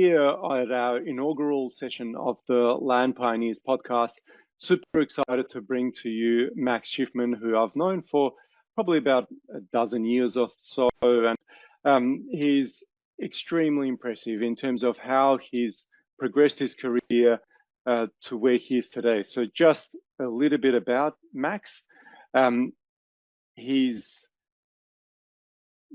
here at our inaugural session of the Land Pioneers podcast. Super excited to bring to you Max Shifman, who I've known for probably about a dozen years or so. And he's extremely impressive in terms of how he's progressed his career to where he is today. So just a little bit about Max. He's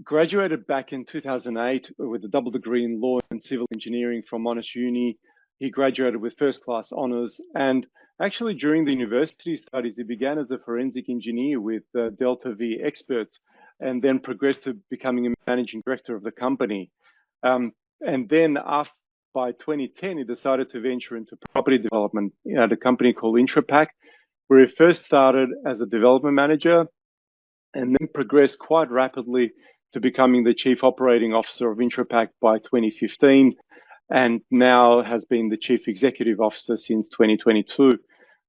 graduated back in 2008 with a double degree in law and civil engineering from Monash Uni. He graduated with first class honours, and actually during the university studies, he began as a forensic engineer with Delta V Experts, and then progressed to becoming a managing director of the company. And then by 2010, he decided to venture into property development at a company called Intrapac, where he first started as a development manager and then progressed quite rapidly to becoming the Chief Operating Officer of Intrapac by 2015, and now has been the Chief Executive Officer since 2022.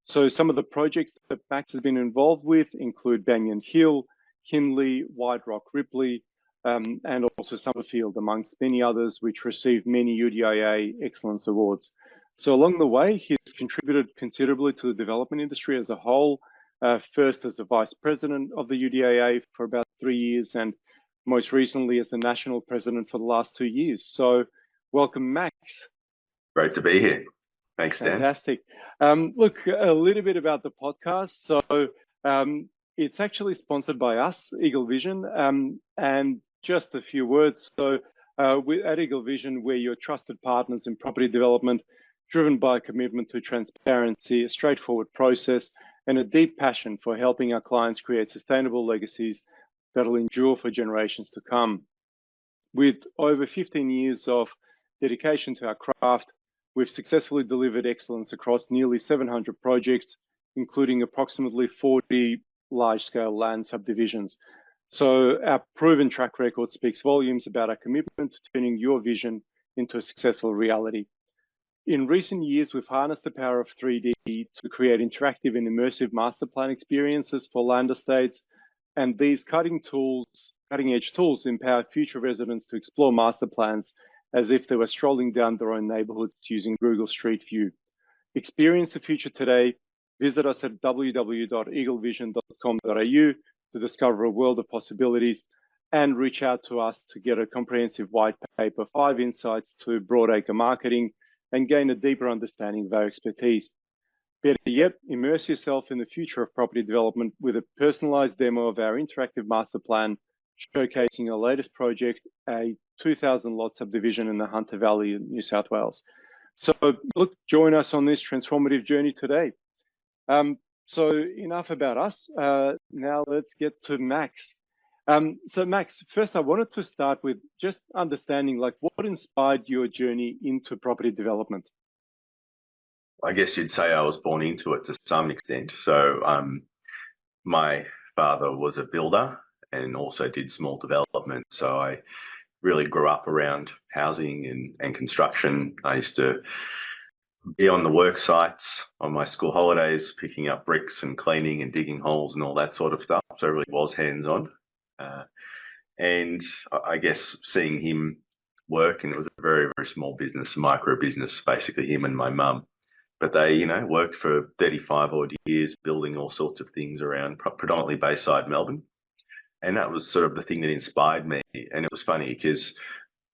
So some of the projects that Max has been involved with include Banyan Hill, Hindley, White Rock Ripley, and also Summerfield, amongst many others, which received many UDIA Excellence Awards. So along the way, he's contributed considerably to the development industry as a whole, first as a Vice President of the UDIA for about 3 years, and most recently as the National President for the last 2 years. So welcome, Max. Great to be here. Thanks, Dan. Fantastic. Look, a little bit about the podcast. So it's actually sponsored by us, Eagle Vision, and just a few words. So at Eagle Vision, we're your trusted partners in property development, driven by a commitment to transparency, a straightforward process, and a deep passion for helping our clients create sustainable legacies that'll endure for generations to come. With over 15 years of dedication to our craft, we've successfully delivered excellence across nearly 700 projects, including approximately 40 large-scale land subdivisions. So our proven track record speaks volumes about our commitment to turning your vision into a successful reality. In recent years, we've harnessed the power of 3D to create interactive and immersive master plan experiences for land estates, and these cutting-edge tools empower future residents to explore master plans as if they were strolling down their own neighborhoods using Google Street View. Experience the future today. Visit us at www.eaglevision.com.au to discover a world of possibilities, and reach out to us to get a comprehensive white paper, 5 insights to broadacre marketing, and gain a deeper understanding of our expertise. Better yet, immerse yourself in the future of property development with a personalized demo of our interactive master plan, showcasing our latest project, a 2,000 lot subdivision in the Hunter Valley in New South Wales. So look, join us on this transformative journey today. So enough about us. Now let's get to Max. So Max, first I wanted to start with just understanding what inspired your journey into property development. I guess you'd say I was born into it to some extent. So my father was a builder and also did small development. So I really grew up around housing and construction. I used to be on the work sites on my school holidays, picking up bricks and cleaning and digging holes and all that sort of stuff. So I really was hands-on. And I guess seeing him work, and it was a very, very small business, micro business, basically him and my mum. But they, worked for 35 odd years, building all sorts of things around predominantly Bayside, Melbourne. And that was sort of the thing that inspired me. And it was funny because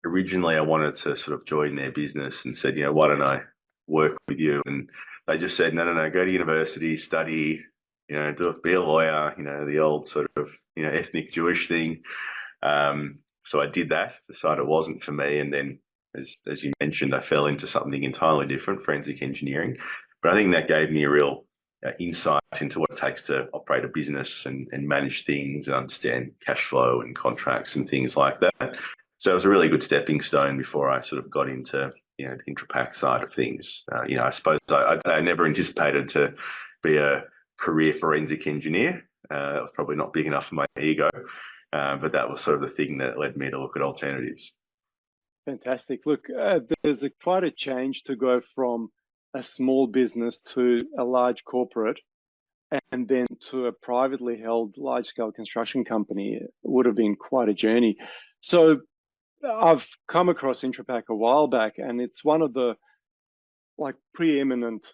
originally I wanted to sort of join their business and said, why don't I work with you? And they just said, no, go to university, study, be a lawyer, the old sort of, ethnic Jewish thing. So I did that, decided it wasn't for me. And then, as you mentioned, I fell into something entirely different, forensic engineering. But I think that gave me a real insight into what it takes to operate a business and manage things and understand cash flow and contracts and things like that. So it was a really good stepping stone before I sort of got into the Intrapac side of things. I suppose I never anticipated to be a career forensic engineer. That was probably not big enough for my ego, but that was sort of the thing that led me to look at alternatives. Fantastic. Look, there's quite a change to go from a small business to a large corporate and then to a privately held large-scale construction company. It would have been quite a journey. So I've come across Intrapac a while back, and it's one of the like preeminent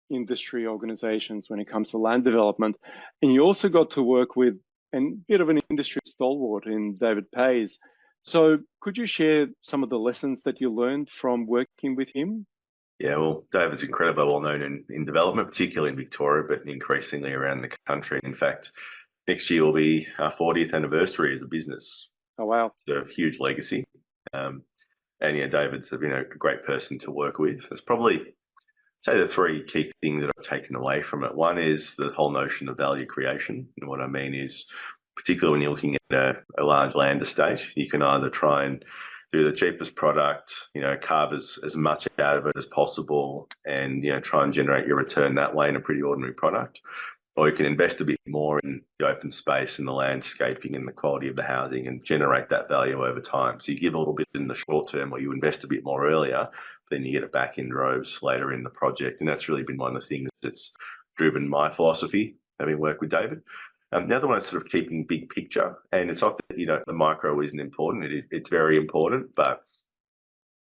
industry organizations when it comes to land development. And you also got to work with a bit of an industry stalwart in David Pays. So could you share some of the lessons that you learned from working with him? Yeah, well, David's incredibly well known in development, particularly in Victoria, but increasingly around the country. In fact, next year will be our 40th anniversary as a business. Oh, wow. It's a huge legacy. Um, and yeah, David's a great person to work with. There's probably say the three key things that I've taken away from it. One is the whole notion of value creation. And what I mean is, particularly when you're looking at a large land estate, you can either try and do the cheapest product, carve as much out of it as possible and, try and generate your return that way in a pretty ordinary product. Or you can invest a bit more in the open space and the landscaping and the quality of the housing and generate that value over time. So you give a little bit in the short term or you invest a bit more earlier, then you get it back in droves later in the project. And that's really been one of the things that's driven my philosophy, having worked with David. The other one is sort of keeping big picture. And it's not that, the micro isn't important. It's very important, but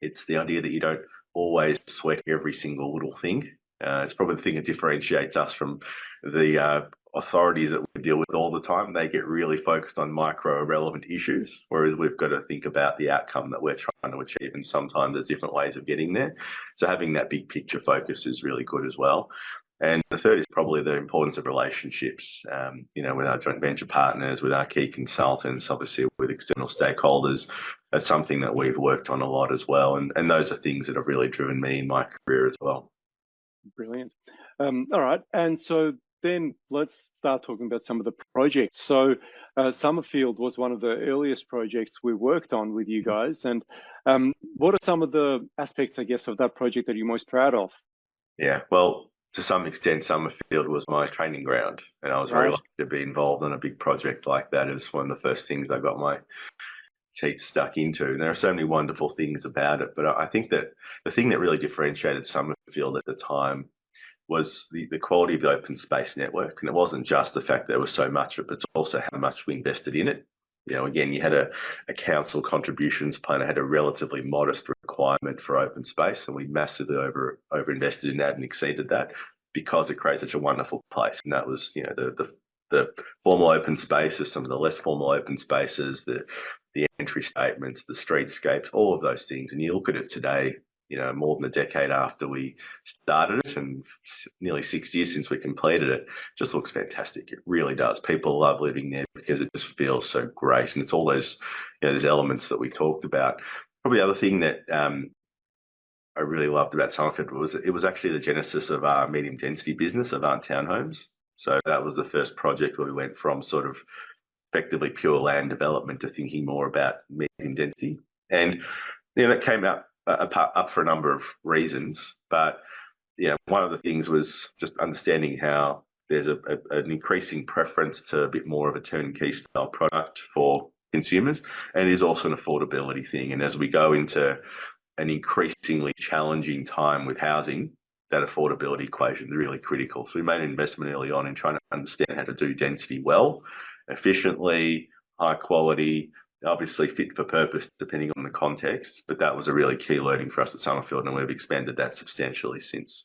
it's the idea that you don't always sweat every single little thing. It's probably the thing that differentiates us from the authorities that we deal with all the time. They get really focused on micro relevant issues, whereas we've got to think about the outcome that we're trying to achieve. And sometimes there's different ways of getting there. So having that big picture focus is really good as well. And the third is probably the importance of relationships, with our joint venture partners, with our key consultants, obviously with external stakeholders. That's something that we've worked on a lot as well. And those are things that have really driven me in my career as well. Brilliant. All right. And so then let's start talking about some of the projects. So Summerfield was one of the earliest projects we worked on with you guys. And what are some of the aspects, I guess, of that project that you're most proud of? Yeah, well, to some extent, Summerfield was my training ground. And I was very Right. lucky to be involved in a big project like that. It was one of the first things I got my teeth stuck into. And there are so many wonderful things about it. But I think that the thing that really differentiated Summerfield at the time was the quality of the open space network. And it wasn't just the fact that there was so much of it, but it's also how much we invested in it. Again, you had a council contributions plan that had a relatively modest requirement for open space, and we massively over invested in that and exceeded that because it creates such a wonderful place. And that was, the formal open spaces, some of the less formal open spaces, the entry statements, the streetscapes, all of those things. And you look at it today, more than a decade after we started it and nearly 6 years since we completed it, just looks fantastic. It really does. People love living there because it just feels so great. And it's all those, those elements that we talked about. Probably the other thing that I really loved about Summerfield was it was actually the genesis of our medium density business, Avant Townhomes. So that was the first project where we went from sort of effectively pure land development to thinking more about medium density. And that came up for a number of reasons. But one of the things was just understanding how there's an increasing preference to a bit more of a turnkey style product for consumers, and it is also an affordability thing. And as we go into an increasingly challenging time with housing, that affordability equation is really critical. So we made an investment early on in trying to understand how to do density well, efficiently, high quality, obviously fit for purpose depending on the context. But that was a really key learning for us at Summerfield, and we've expanded that substantially since.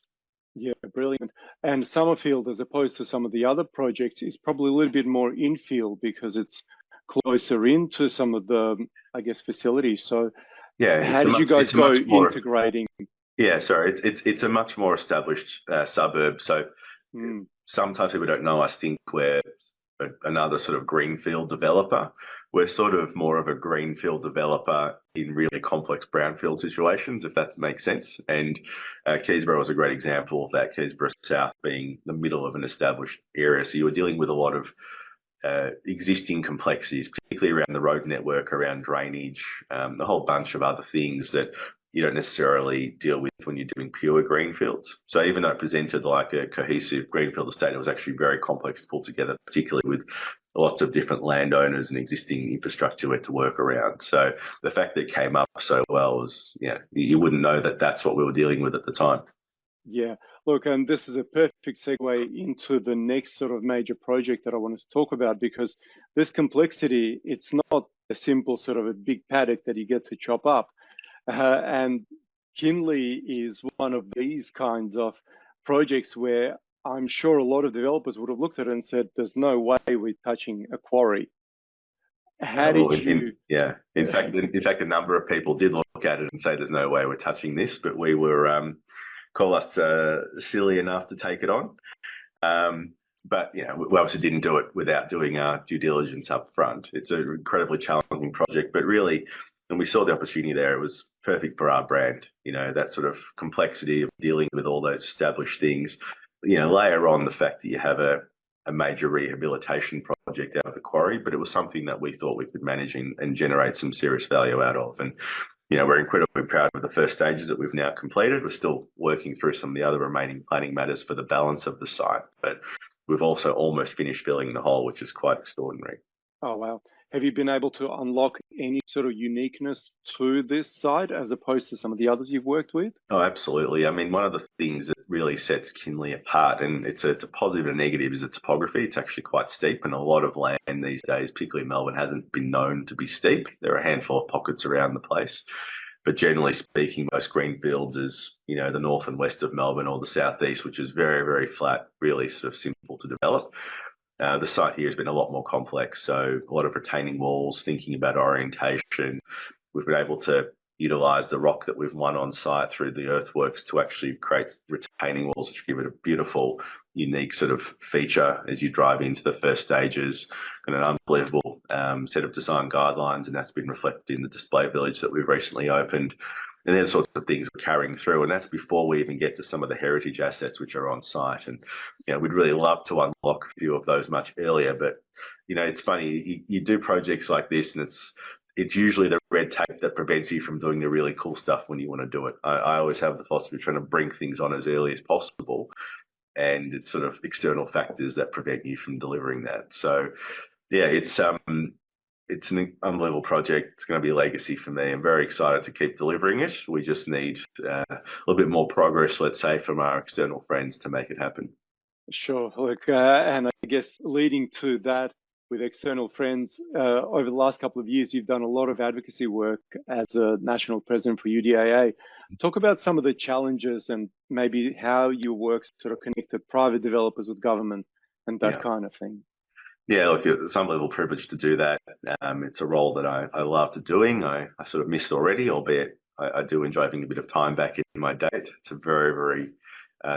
Yeah, brilliant. And Summerfield, as opposed to some of the other projects, is probably a little bit more infill because it's closer into some of the, I guess, facilities. So yeah, how did you guys go integrating? Yeah, sorry, it's a much more established suburb. So sometimes people don't know us think we're another sort of greenfield developer. We're sort of more of a greenfield developer in really complex brownfield situations, if that makes sense. And Keysborough was a great example of that. Keysborough South being the middle of an established area, so you were dealing with a lot of existing complexities, particularly around the road network, around drainage, a whole bunch of other things that you don't necessarily deal with when you're doing pure greenfields. So even though it presented like a cohesive greenfield estate, it was actually very complex to pull together, particularly with lots of different landowners and existing infrastructure we had to work around. So the fact that it came up so well was, you wouldn't know that that's what we were dealing with at the time. Yeah, Look, and this is a perfect segue into the next sort of major project that I wanted to talk about, because this complexity, it's not a simple sort of a big paddock that you get to chop up. And Kinley is one of these kinds of projects where I'm sure a lot of developers would have looked at it and said, there's no way we're touching a quarry. How did you? In fact, a number of people did look at it and say, there's no way we're touching this, but we were, call us silly enough to take it on. But we obviously didn't do it without doing our due diligence up front. It's an incredibly challenging project, but really, when we saw the opportunity there, it was perfect for our brand. That sort of complexity of dealing with all those established things. Layer on the fact that you have a major rehabilitation project out of the quarry, but it was something that we thought we could manage and generate some serious value out of. And we're incredibly proud of the first stages that we've now completed. We're still working through some of the other remaining planning matters for the balance of the site, but we've also almost finished filling the hole, which is quite extraordinary. Oh, wow. Have you been able to unlock any sort of uniqueness to this site as opposed to some of the others you've worked with? Oh, absolutely. I mean, one of the things that really sets Kinley apart, and it's a positive and a negative, is the topography. It's actually quite steep, and a lot of land these days, particularly in Melbourne, hasn't been known to be steep. There are a handful of pockets around the place, but generally speaking, most greenfields is, the north and west of Melbourne, or the southeast, which is very, very flat, really sort of simple to develop. The site here has been a lot more complex, so a lot of retaining walls, thinking about orientation. We've been able to utilise the rock that we've won on site through the earthworks to actually create retaining walls, which give it a beautiful, unique sort of feature as you drive into the first stages. Got an unbelievable set of design guidelines, and that's been reflected in the display village that we've recently opened. And those sorts of things we're carrying through, and that's before we even get to some of the heritage assets which are on site. And we'd really love to unlock a few of those much earlier, but it's funny, you do projects like this, and it's usually the red tape that prevents you from doing the really cool stuff when you want to do it. I always have the philosophy of trying to bring things on as early as possible, and it's sort of external factors that prevent you from delivering that. So it's an unbelievable project. It's going to be a legacy for me. I'm very excited to keep delivering it. We just need a little bit more progress, let's say, from our external friends to make it happen. Sure. Look, and I guess leading to that with external friends, over the last couple of years, you've done a lot of advocacy work as a national president for UDAA. Talk about some of the challenges and maybe how your work sort of connected private developers with government and that kind of thing. Yeah, look, it's some level privilege to do that. It's a role that I loved doing. I sort of missed already, albeit I do enjoy having a bit of time back in my day. It's a very, very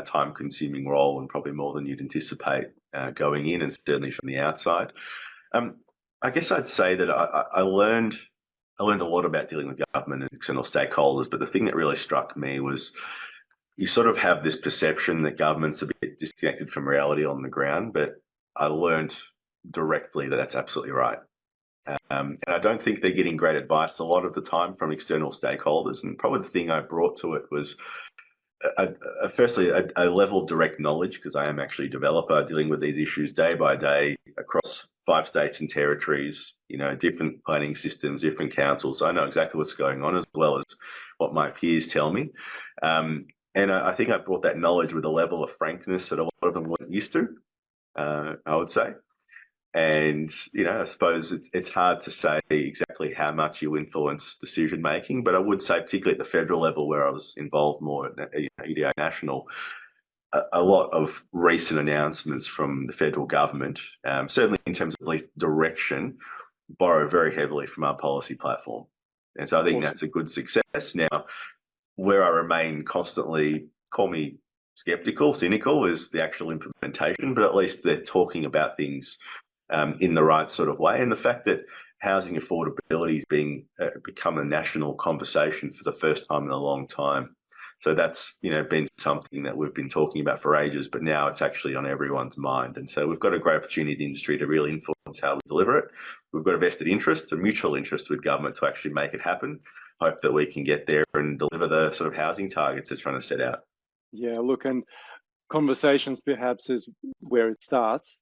time-consuming role, and probably more than you'd anticipate going in, and certainly from the outside. I guess I'd say that I learned a lot about dealing with government and external stakeholders, but the thing that really struck me was you sort of have this perception that government's a bit disconnected from reality on the ground, but I learned directly that that's absolutely right. And I don't think they're getting great advice a lot of the time from external stakeholders. And probably the thing I brought to it was, firstly, a level of direct knowledge, because I am actually a developer dealing with these issues day by day across 5 states and territories, different planning systems, different councils. I know exactly what's going on, as well as what my peers tell me. And I think I brought that knowledge with a level of frankness that a lot of them weren't used to, I would say. And, I suppose it's hard to say exactly how much you influence decision making, but I would say, particularly at the federal level where I was involved more at EDA National, a lot of recent announcements from the federal government, certainly in terms of at least direction, borrow very heavily from our policy platform. And so I think that's a good success. Now, where I remain constantly, call me skeptical, cynical, is the actual implementation, but at least they're talking about things in the right sort of way. And the fact that housing affordability is become a national conversation for the first time in a long time. So that's, been something that we've been talking about for ages, but now it's actually on everyone's mind. And so we've got a great opportunity in the industry to really influence how we deliver it. We've got a vested interest, a mutual interest with government to actually make it happen. Hope that we can get there and deliver the sort of housing targets it's trying to set out. Yeah, look, and conversations perhaps is where it starts.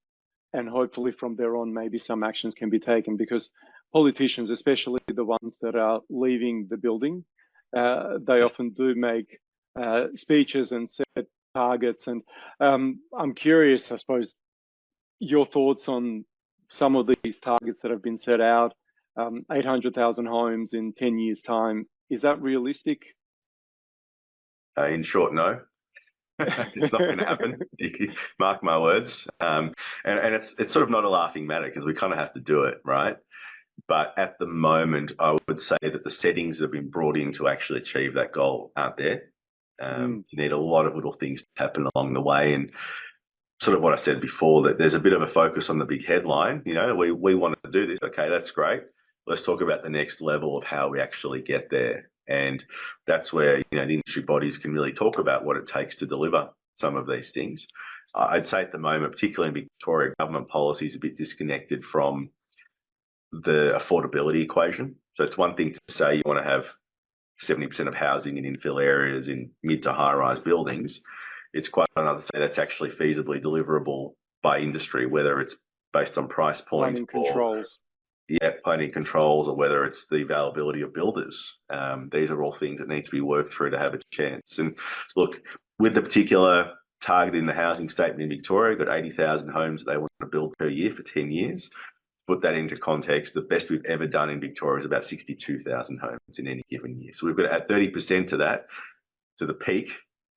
And hopefully from there on, maybe some actions can be taken, because politicians, especially the ones that are leaving the building, they often do make speeches and set targets. And I'm curious, I suppose, your thoughts on some of these targets that have been set out. 800,000 homes in 10 years' time. Is that realistic? In short, no. It's not going to happen. You can mark my words. And it's sort of not a laughing matter because we kind of have to do it, right? But at the moment, I would say that the settings that have been brought in to actually achieve that goal aren't there. You need a lot of little things to happen along the way. And sort of what I said before, that there's a bit of a focus on the big headline. You know, we want to do this. Okay, that's great. Let's talk about the next level of how we actually get there. And that's where, you know, the industry bodies can really talk about what it takes to deliver some of these things. I'd say at the moment, particularly in Victoria, government policy is a bit disconnected from the affordability equation. So it's one thing to say you want to have 70% of housing in infill areas in mid to high rise buildings. It's quite another to say that's actually feasibly deliverable by industry, whether it's based on price point Planning controls. Planning controls, or whether it's the availability of builders. These are all things that need to be worked through to have a chance. And look, with the particular target in the housing statement in Victoria, got 80,000 homes that they want to build per year for 10 years. Put that into context, the best we've ever done in Victoria is about 62,000 homes in any given year. So we've got to add 30% to that, to the peak,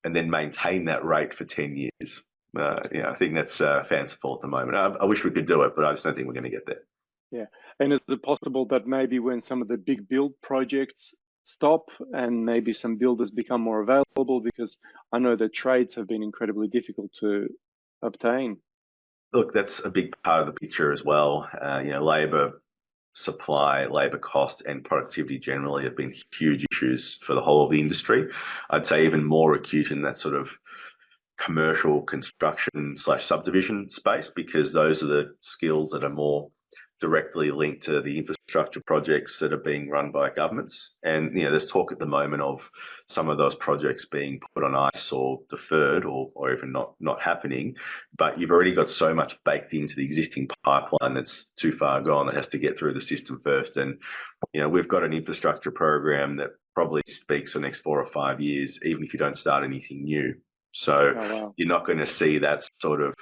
and then maintain that rate for 10 years. I think that's fanciful at the moment. I wish we could do it, but I just don't think we're going to get there. Yeah. And is it possible that maybe when some of the big build projects stop and maybe some builders become more available, because I know that trades have been incredibly difficult to obtain? Look, that's a big part of the picture as well. Labour supply, labour cost and productivity generally have been huge issues for the whole of the industry. I'd say even more acute in that sort of commercial construction / subdivision space, because those are the skills that are more directly linked to the infrastructure projects that are being run by governments. And, there's talk at the moment of some of those projects being put on ice or deferred or even not happening. But you've already got so much baked into the existing pipeline that's too far gone that has to get through the system first. And, we've got an infrastructure program that probably speaks for the next 4 or 5 years, even if you don't start anything new. So You're not going to see that sort of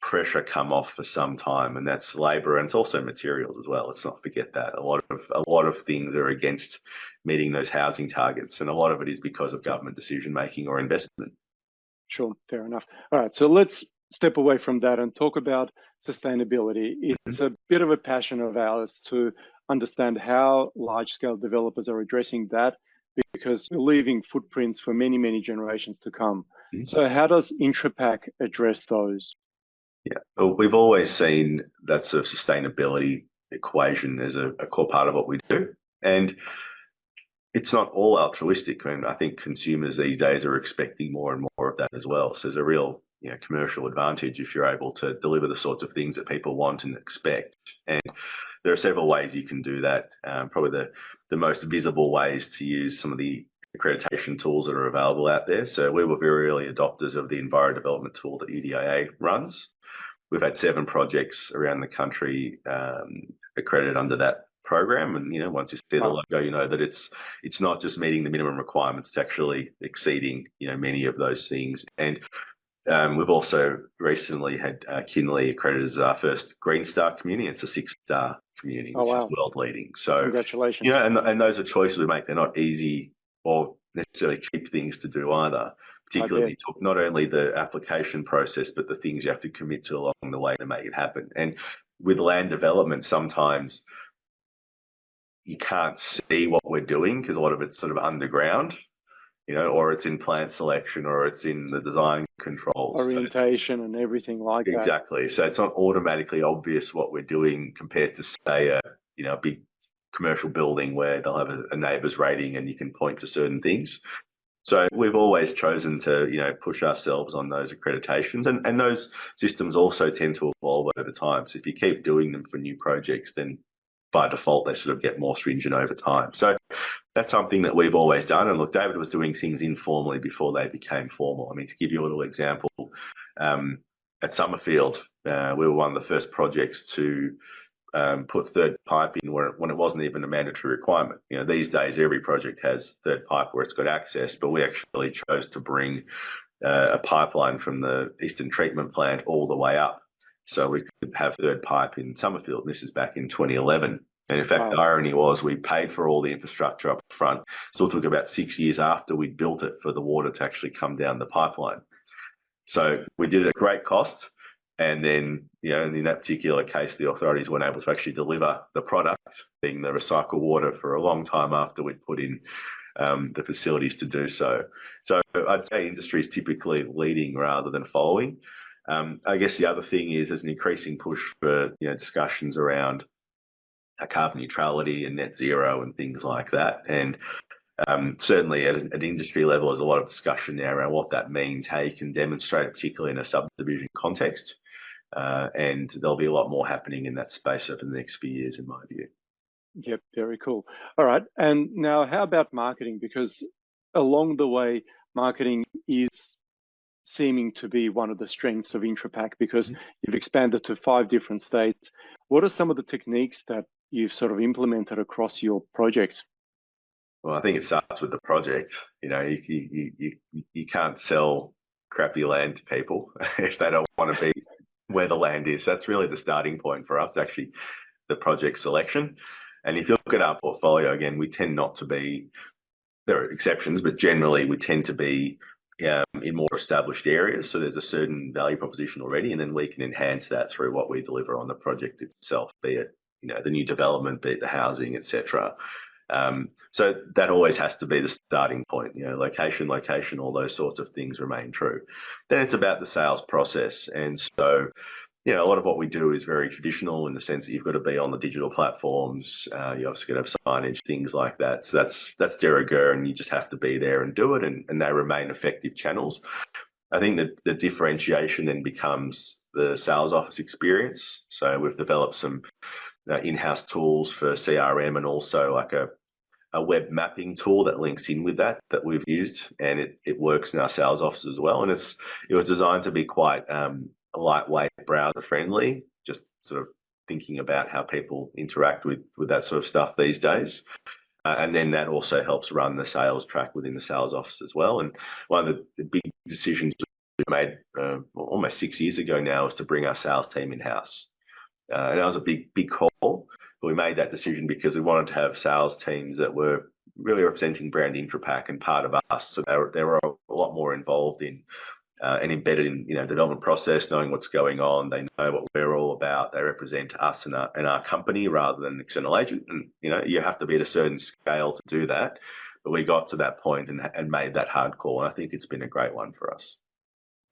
pressure come off for some time, and that's labour, and it's also materials as well. Let's not forget that a lot of things are against meeting those housing targets, and a lot of it is because of government decision making or investment. Sure, fair enough. All right, so let's step away from that and talk about sustainability. It's a bit of a passion of ours to understand how large-scale developers are addressing that, because we're leaving footprints for many, many generations to come. So how does Intrapac address those? Yeah, well, we've always seen that sort of sustainability equation as a core part of what we do. And it's not all altruistic. I think consumers these days are expecting more and more of that as well. So there's a real commercial advantage if you're able to deliver the sorts of things that people want and expect. And there are several ways you can do that. Probably the most visible way is to use some of the accreditation tools that are available out there. So we were very early adopters of the Enviro Development tool that EDIA runs. We've had 7 projects around the country accredited under that program, and once you see the logo, you know that it's not just meeting the minimum requirements; it's actually exceeding many of those things. And we've also recently had Kinley accredited as our first Green Star community. It's a 6-star community, which is world leading. So congratulations! And those are choices we make. They're not easy or necessarily cheap things to do either. Particularly, we talk not only the application process, but the things you have to commit to along the way to make it happen. And with land development, sometimes you can't see what we're doing because a lot of it's sort of underground, or it's in plant selection, or it's in the design controls. Orientation and everything like that. Exactly. So it's not automatically obvious what we're doing compared to, say, a big commercial building where they'll have a neighbour's rating and you can point to certain things. So we've always chosen to, push ourselves on those accreditations, and those systems also tend to evolve over time. So if you keep doing them for new projects, then by default, they sort of get more stringent over time. So that's something that we've always done. And look, David was doing things informally before they became formal. I mean, to give you a little example, at Summerfield, we were one of the first projects to put third pipe in when it wasn't even a mandatory requirement. These days every project has third pipe where it's got access, but we actually chose to bring a pipeline from the Eastern Treatment Plant all the way up, so we could have third pipe in Summerfield. And this is back in 2011. And in fact, Wow. the irony was we paid for all the infrastructure up front. Still took about 6 years after we'd built it for the water to actually come down the pipeline. So we did it at great cost. And then, in that particular case, the authorities weren't able to actually deliver the product, being the recycled water, for a long time after we'd put in the facilities to do so. So I'd say industry is typically leading rather than following. I guess the other thing is there's an increasing push for discussions around carbon neutrality and net zero and things like that. And certainly at an industry level, there's a lot of discussion now around what that means, how you can demonstrate it, particularly in a subdivision context. And there'll be a lot more happening in that space over the next few years, in my view. Yep, very cool. All right. And now how about marketing? Because along the way, marketing is seeming to be one of the strengths of Intrapac, because you've expanded to 5 different states. What are some of the techniques that you've sort of implemented across your projects? Well, I think it starts with the project. You can't sell crappy land to people if they don't want to be where the land is. That's really the starting point for us, actually, the project selection. And if you look at our portfolio, again, we tend not to be, there are exceptions, but generally we tend to be in more established areas. So there's a certain value proposition already, and then we can enhance that through what we deliver on the project itself, be it the new development, be it the housing, etc. So that always has to be the starting point. Location, all those sorts of things remain true. Then it's about the sales process, and so a lot of what we do is very traditional in the sense that you've got to be on the digital platforms. You obviously got to have signage, things like that. So that's de rigueur, and you just have to be there and do it, and they remain effective channels. I think that the differentiation then becomes the sales office experience. So we've developed some in-house tools for CRM, and also like a web mapping tool that links in with that we've used, and it works in our sales office as well. And it was designed to be quite lightweight, browser friendly, just sort of thinking about how people interact with that sort of stuff these days. And then that also helps run the sales track within the sales office as well. And one of the big decisions we made almost 6 years ago now was to bring our sales team in-house. And that was a big call, but we made that decision because we wanted to have sales teams that were really representing brand Intrapac and part of us. So they were a lot more involved in and embedded in the development process, knowing what's going on. They know what we're all about. They represent us and our company rather than an external agent. And you have to be at a certain scale to do that. But we got to that point and made that hard call, and I think it's been a great one for us.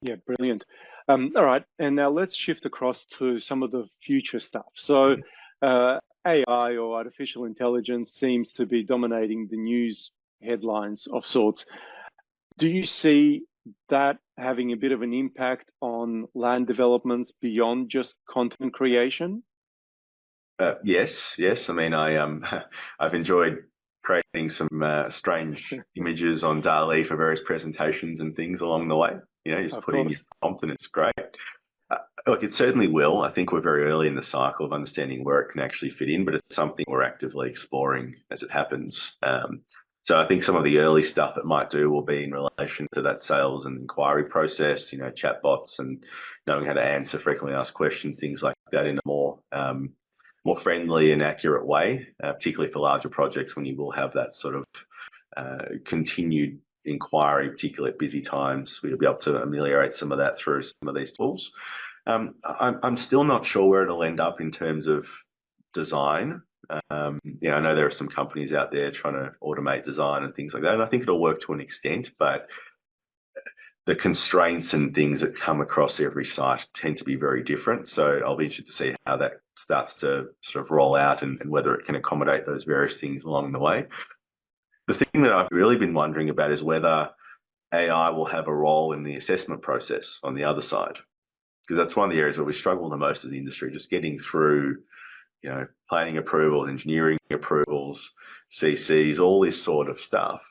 Yeah, brilliant. All right, and now let's shift across to some of the future stuff. So AI, or artificial intelligence, seems to be dominating the news headlines of sorts. Do you see that having a bit of an impact on land developments beyond just content creation? Yes. I mean, I've enjoyed creating some strange images on DALL-E for various presentations and things along the way. Just put in your prompt and it's great. Look, it certainly will. I think we're very early in the cycle of understanding where it can actually fit in, but it's something we're actively exploring as it happens. So I think some of the early stuff it might do will be in relation to that sales and inquiry process, chatbots and knowing how to answer frequently asked questions, things like that, in a more friendly and accurate way, particularly for larger projects when you will have that sort of continued inquiry, particularly at busy times. We'll be able to ameliorate some of that through some of these tools. I'm still not sure where it'll end up in terms of design. I know there are some companies out there trying to automate design and things like that, and I think it'll work to an extent, but the constraints and things that come across every site tend to be very different. So I'll be interested to see how that starts to sort of roll out and whether it can accommodate those various things along the way. The thing that I've really been wondering about is whether AI will have a role in the assessment process on the other side, because that's one of the areas where we struggle the most as the industry, just getting through planning approvals, engineering approvals, CCs, all this sort of stuff.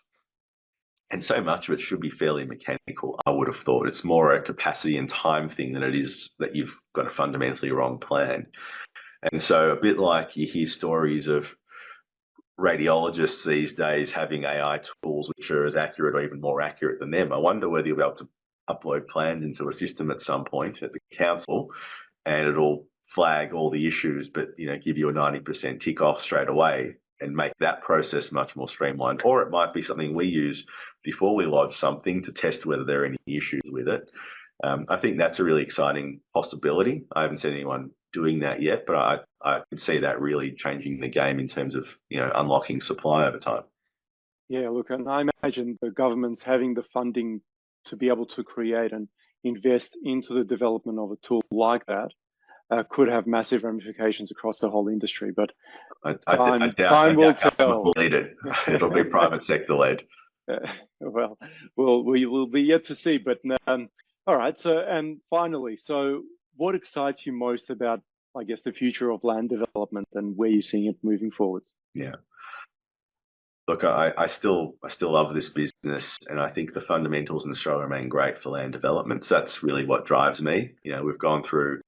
And so much of it should be fairly mechanical, I would have thought. It's more a capacity and time thing than it is that you've got a fundamentally wrong plan. And so a bit like you hear stories of radiologists these days having AI tools which are as accurate or even more accurate than them, I wonder whether you'll be able to upload plans into a system at some point at the council, and it'll flag all the issues, but give you a 90% tick off straight away and make that process much more streamlined. Or it might be something we use before we lodge something to test whether there are any issues with it. I think that's a really exciting possibility. I haven't seen anyone doing that yet, but I could see that really changing the game in terms of unlocking supply over time. Yeah, look, and I imagine the government's having the funding to be able to create and invest into the development of a tool like that could have massive ramifications across the whole industry. But time will tell. Will lead it. It'll be private sector led. Well, we will be yet to see. But all right. So, and finally, so what excites you most about, I guess, the future of land development and where you're seeing it moving forwards? Yeah. Look, I still love this business, and I think the fundamentals in Australia remain great for land development. So that's really what drives me. We've gone through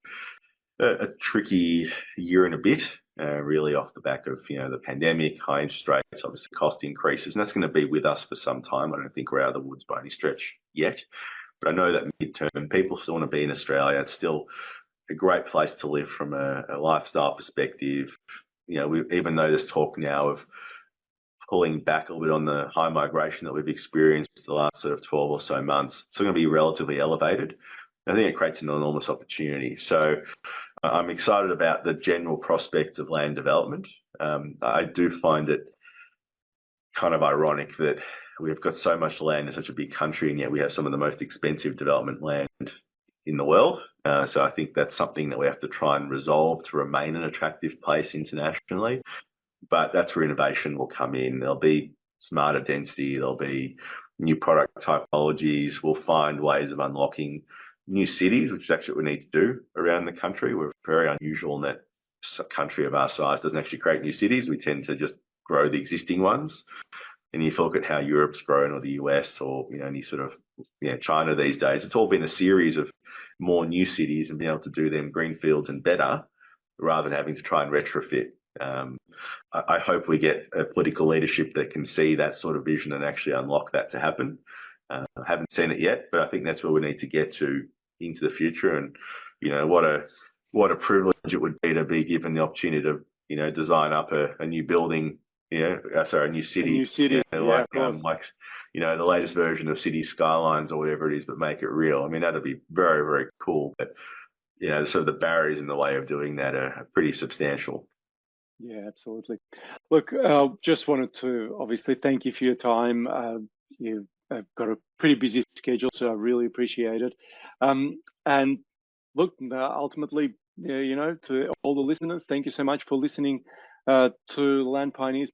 a tricky year and a bit, really off the back of the pandemic, high interest rates, obviously cost increases, and that's going to be with us for some time. I don't think we're out of the woods by any stretch yet, but I know that midterm people still want to be in Australia. It's still a great place to live from a lifestyle perspective. Even though there's talk now of pulling back a little bit on the high migration that we've experienced the last sort of 12 or so months, it's going to be relatively elevated. I think it creates an enormous opportunity. So I'm excited about the general prospects of land development. I do find it kind of ironic that we've got so much land in such a big country, and yet we have some of the most expensive development land in the world. So I think that's something that we have to try and resolve to remain an attractive place internationally. But that's where innovation will come in. There'll be smarter density, there'll be new product typologies. We'll find ways of unlocking new cities, which is actually what we need to do around the country. We're very unusual in that a country of our size doesn't actually create new cities. We tend to just grow the existing ones. And if you look at how Europe's grown, or the US, or any sort of China these days, it's all been a series of more new cities and being able to do them greenfields and better, rather than having to try and retrofit. I hope we get a political leadership that can see that sort of vision and actually unlock that to happen. I haven't seen it yet, but I think that's where we need to get to into the future. And what a privilege it would be to be given the opportunity to design up a new building, a new city. A new city, like the latest version of City Skylines or whatever it is, but make it real. I mean, that'd be very, very cool. But sort of the barriers in the way of doing that are pretty substantial. Yeah, absolutely. Look, just wanted to obviously thank you for your time. You've got a pretty busy schedule, so I really appreciate it. And look, ultimately, to all the listeners, thank you so much for listening to Land Pioneers